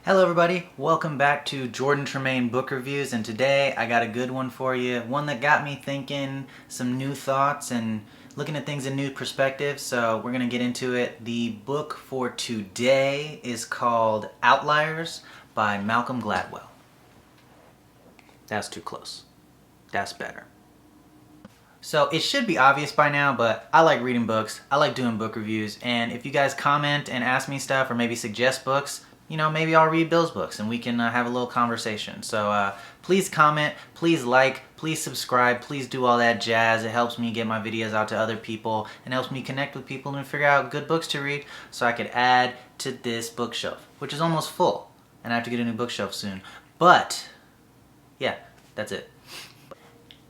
Hello everybody, welcome back to Jordan Tremaine Book Reviews, and today I got a good one for you, one that got me thinking, some new thoughts and looking at things in new perspectives, so we're going to get into it. The book for today is called Outliers by Malcolm Gladwell. That's too close. That's better. So it should be obvious by now, but I like reading books, I like doing book reviews, and if you guys comment and ask me stuff or maybe suggest books, maybe I'll read those books and we can have a little conversation. So please comment, please like, please subscribe, please do all that jazz. It helps me get my videos out to other people and helps me connect with people and figure out good books to read so I could add to this bookshelf, which is almost full. And I have to get a new bookshelf soon. But, yeah, that's it.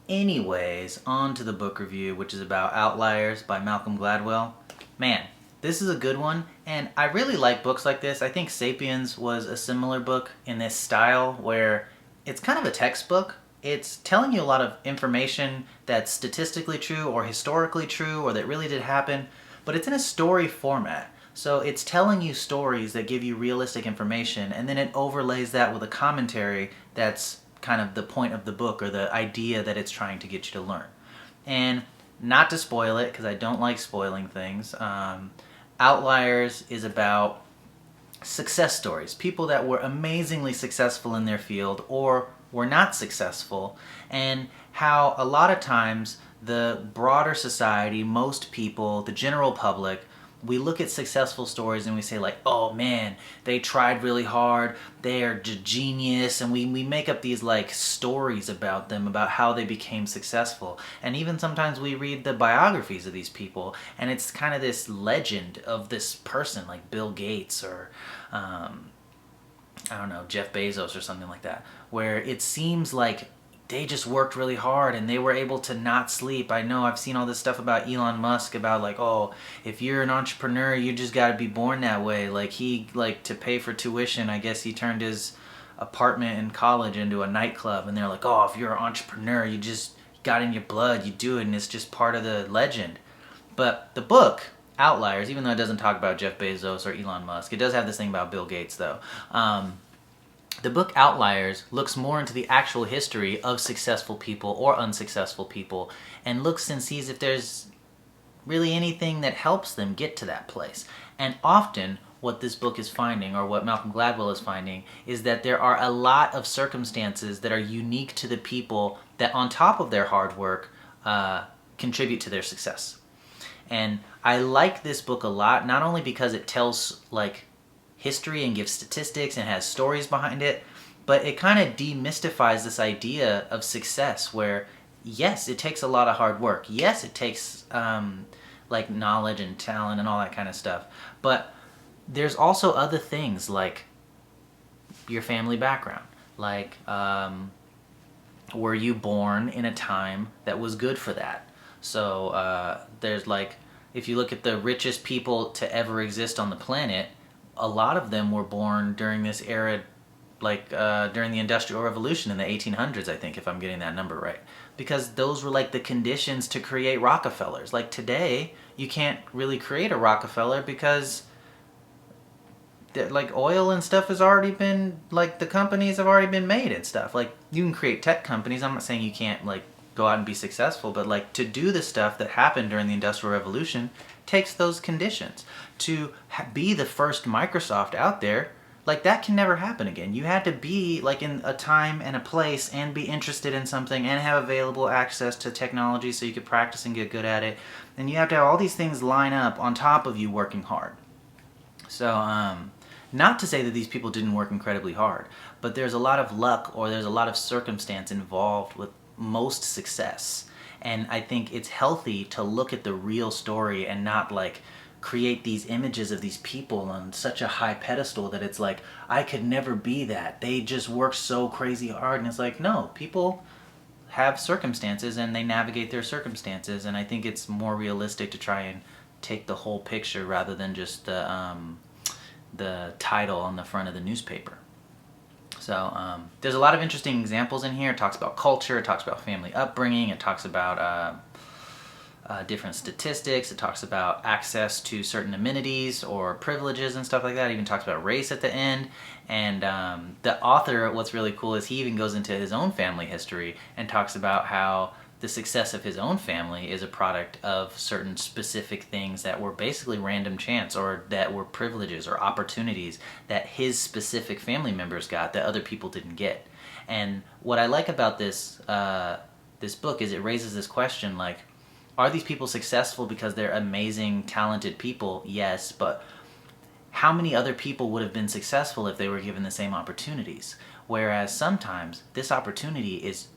Anyways, on to the book review, which is about Outliers by Malcolm Gladwell. Man, this is a good one, and I really like books like this. I think Sapiens was a similar book in this style where it's kind of a textbook. It's telling you a lot of information that's statistically true or historically true or that really did happen, but it's in a story format. So it's telling you stories that give you realistic information, and then it overlays that with a commentary that's kind of the point of the book or the idea that it's trying to get you to learn. And not to spoil it, because I don't like spoiling things, Outliers is about success stories, people that were amazingly successful in their field or were not successful, and how a lot of times the broader society, most people, the general public, we look at successful stories and we say like, oh man, they tried really hard, they're genius, and we make up these like stories about them, about how they became successful. And even sometimes we read the biographies of these people and it's kind of this legend of this person like Bill Gates or I don't know, Jeff Bezos or something like that, where it seems like they just worked really hard and they were able to not sleep. I know I've seen all this stuff about Elon Musk about like, oh, if you're an entrepreneur, you just got to be born that way. Like to pay for tuition, I guess he turned his apartment in college into a nightclub, and they're like, oh, if you're an entrepreneur, you just got in your blood, you do it, and it's just part of the legend. But the book, Outliers, even though it doesn't talk about Jeff Bezos or Elon Musk, it does have this thing about Bill Gates though. The book Outliers looks more into the actual history of successful people or unsuccessful people and looks and sees if there's really anything that helps them get to that place. And often what this book is finding, or what Malcolm Gladwell is finding, is that there are a lot of circumstances that are unique to the people that on top of their hard work contribute to their success. And I like this book a lot, not only because it tells like history and gives statistics and has stories behind it, but it kind of demystifies this idea of success where, yes, it takes a lot of hard work. Yes, it takes like knowledge and talent and all that kind of stuff. But there's also other things like your family background. Like, were you born in a time that was good for that? So there's like, if you look at the richest people to ever exist on the planet, a lot of them were born during this era, like during the Industrial Revolution in the 1800s, I think, if I'm getting that number right. Because those were like the conditions to create Rockefellers. Like today, you can't really create a Rockefeller because like oil and stuff has already been, like the companies have already been made and stuff. Like you can create tech companies. I'm not saying you can't like go out and be successful, but like to do the stuff that happened during the Industrial Revolution takes those conditions. To be the first Microsoft out there, like that can never happen again. You had to be like in a time and a place and be interested in something and have available access to technology so you could practice and get good at it. And you have to have all these things line up on top of you working hard. So not to say that these people didn't work incredibly hard, but there's a lot of luck or there's a lot of circumstance involved with most success. And I think it's healthy to look at the real story and not like create these images of these people on such a high pedestal that it's like, I could never be that. They just work so crazy hard. And it's like, no, people have circumstances and they navigate their circumstances. And I think it's more realistic to try and take the whole picture rather than just the title on the front of the newspaper. So there's a lot of interesting examples in here. It talks about culture, it talks about family upbringing, it talks about different statistics. It talks about access to certain amenities or privileges and stuff like that. It even talks about race at the end. And the author, what's really cool is he even goes into his own family history and talks about how the success of his own family is a product of certain specific things that were basically random chance, or that were privileges or opportunities that his specific family members got that other people didn't get. And what I like about this this book is it raises this question, like, are these people successful because they're amazing, talented people? Yes, but how many other people would have been successful if they were given the same opportunities? Whereas sometimes this opportunity is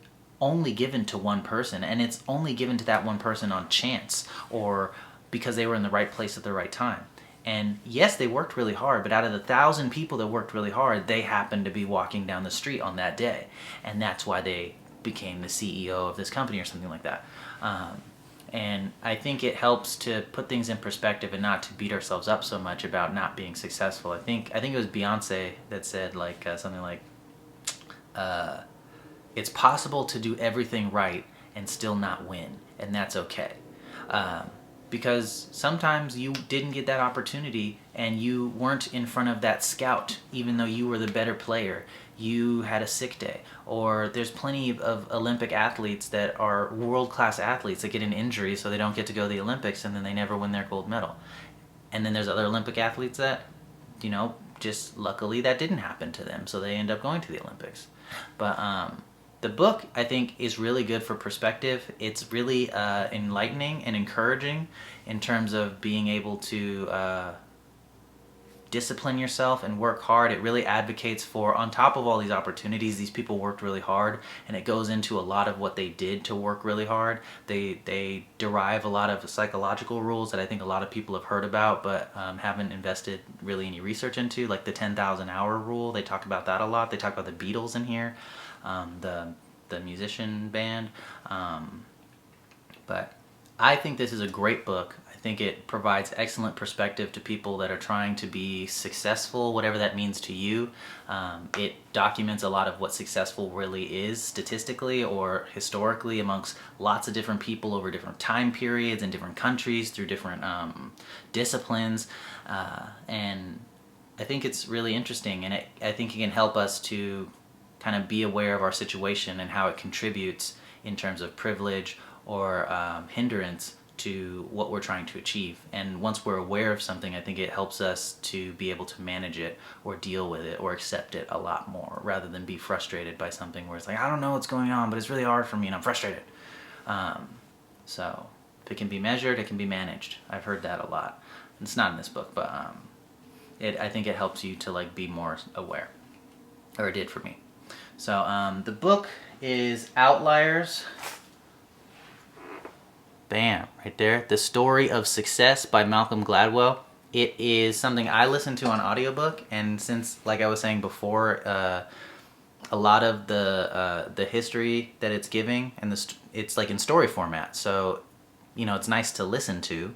only given to one person, and it's only given to that one person on chance, or because they were in the right place at the right time. And yes, they worked really hard, but out of the 1,000 people that worked really hard, they happened to be walking down the street on that day. And that's why they became the CEO of this company or something like that. And I think it helps to put things in perspective and not to beat ourselves up so much about not being successful. I think it was Beyonce that said like something like, it's possible to do everything right and still not win, and that's okay. Because sometimes you didn't get that opportunity and you weren't in front of that scout, even though you were the better player. You had a sick day. Or there's plenty of Olympic athletes that are world-class athletes that get an injury so they don't get to go to the Olympics, and then they never win their gold medal. And then there's other Olympic athletes that, just luckily that didn't happen to them, so they end up going to the Olympics. But the book, I think, is really good for perspective. It's really enlightening and encouraging in terms of being able to discipline yourself and work hard. It really advocates for, on top of all these opportunities, these people worked really hard, and it goes into a lot of what they did to work really hard. They derive a lot of psychological rules that I think a lot of people have heard about but haven't invested really any research into, like the 10,000 hour rule. They talk about that a lot. They talk about the Beatles in here. The musician band, but I think this is a great book. I think it provides excellent perspective to people that are trying to be successful, whatever that means to you. It documents a lot of what successful really is statistically or historically amongst lots of different people over different time periods and different countries through different disciplines, and I think it's really interesting, and I think it can help us to kind of be aware of our situation and how it contributes in terms of privilege or hindrance to what we're trying to achieve. And once we're aware of something, I think it helps us to be able to manage it or deal with it or accept it a lot more, rather than be frustrated by something where it's like, I don't know what's going on, but it's really hard for me and I'm frustrated. So if it can be measured, it can be managed. I've heard that a lot. It's not in this book, but I think it helps you to like be more aware, or it did for me. So the book is Outliers. Bam, right there. The Story of Success by Malcolm Gladwell. It is something I listen to on audiobook, and since, like I was saying before, a lot of the history that it's giving, and it's like in story format, so it's nice to listen to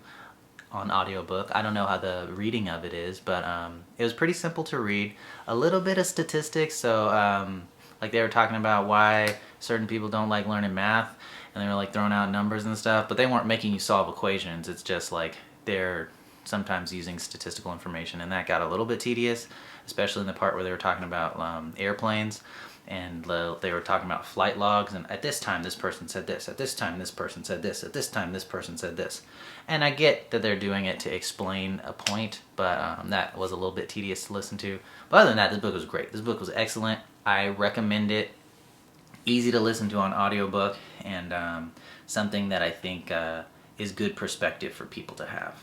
on audiobook. I don't know how the reading of it is, but it was pretty simple to read. A little bit of statistics, so like they were talking about why certain people don't like learning math, and they were like throwing out numbers and stuff, but they weren't making you solve equations. It's just like they're sometimes using statistical information, and that got a little bit tedious, especially in the part where they were talking about airplanes, and they were talking about flight logs, and at this time this person said this, at this time this person said this, at this time this person said this. And I get that they're doing it to explain a point, but that was a little bit tedious to listen to. But other than that, this book was great. This book was excellent. I recommend it. Easy to listen to on audiobook, and something that I think is good perspective for people to have.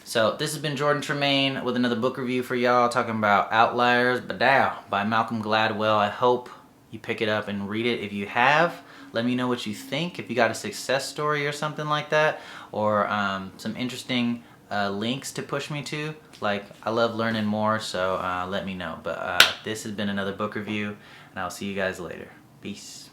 So this has been Jordan Tremaine with another book review for y'all, talking about Outliers by Malcolm Gladwell. I hope you pick it up and read it. If you have, let me know what you think. If you got a success story or something like that, or some interesting links to push me to. Like, I love learning more, so let me know. But this has been another book review, and I'll see you guys later. Peace.